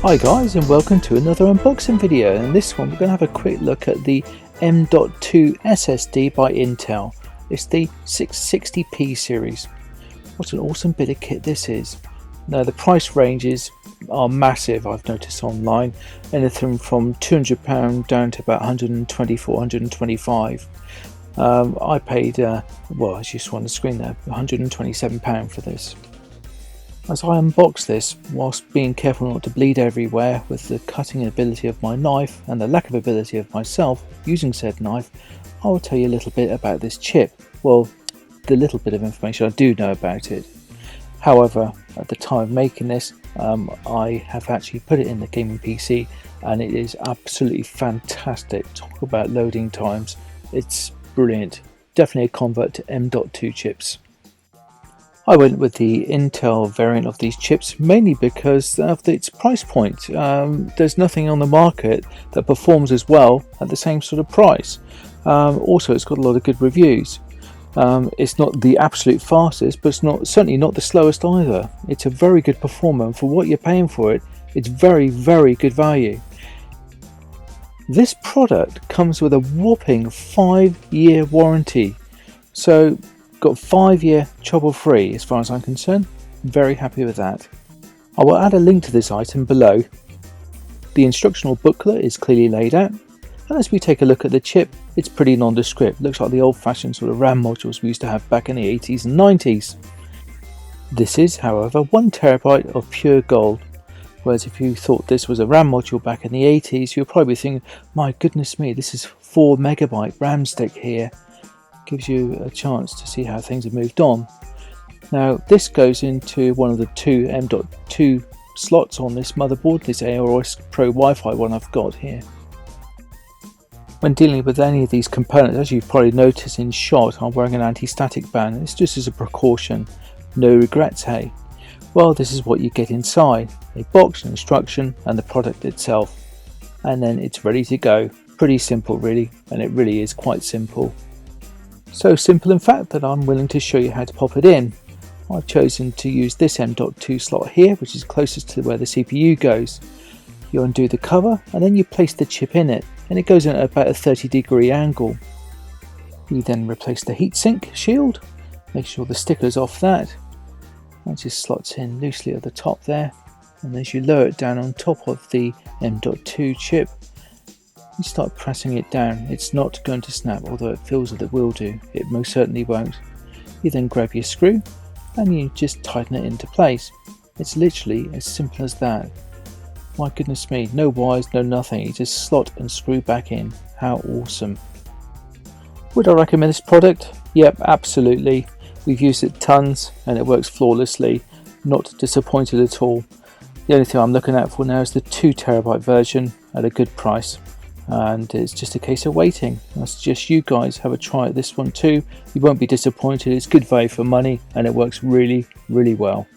Hi guys, and welcome to another unboxing video. In this one we're going to have a quick look at the M.2 SSD by Intel. It's the 660p series. What an awesome bit of kit this is. Now the price ranges are massive, I've noticed online, anything from £200 down to about £124, £125. I paid, well, as you saw on the screen there, £127 for this. As I unbox this, whilst being careful not to bleed everywhere with the cutting ability of my knife and the lack of ability of myself using said knife, I will tell you a little bit about this chip. Well, the little bit of information I do know about it. However, at the time of making this, I have actually put it in the gaming PC and it is absolutely fantastic. Talk about loading times, it's brilliant. Definitely a convert to M.2 chips. I went with the Intel variant of these chips mainly because of its price point. There's nothing on the market that performs as well at the same sort of price. Also, it's got a lot of good reviews. It's not the absolute fastest, but it's certainly not the slowest either. It's a very good performer, and for what you're paying for it, it's very, very good value. This product comes with a whopping 5-year warranty. So got 5-year trouble free as far as I'm concerned. Very happy with that. I will add a link to this item below. The instructional booklet is clearly laid out, and as we take a look at the chip, it's pretty nondescript. Looks like the old-fashioned sort of RAM modules we used to have back in the 80s and 90s. This is, however, 1TB of pure gold, whereas if you thought this was a RAM module back in the 80s, you'll probably be thinking, my goodness me, this is 4MB RAM stick here. Gives you a chance to see how things have moved on. Now this goes into one of the two M.2 slots on this motherboard, this AOS Pro Wi-Fi one I've got here. When dealing with any of these components, as you've probably noticed in shot, I'm wearing an anti-static band. It's just as a precaution. No regrets, hey? Well, this is what you get inside. A box, an instruction, and the product itself. And then it's ready to go. Pretty simple really, and it really is quite simple. So simple in fact that I'm willing to show you how to pop it in. I've chosen to use this M.2 slot here, which is closest to where the CPU goes. You undo the cover and then you place the chip in it, and it goes in at about a 30-degree angle. You then replace the heatsink shield, make sure the sticker's off that. That just slots in loosely at the top there, and as you lower it down on top of the M.2 chip, you start pressing it down. It's not going to snap, although it feels that it will do. It most certainly won't. You then grab your screw and you just tighten it into place. It's literally as simple as that. My goodness me, no wires, no nothing. You just slot and screw back in. How awesome. Would I recommend this product? Yep, absolutely. We've used it tons and it works flawlessly. Not disappointed at all. The only thing I'm looking out for now is the 2TB version at a good price. And it's just a case of waiting. I suggest you guys have a try at this one too. You won't be disappointed. It's good value for money and it works really, really well.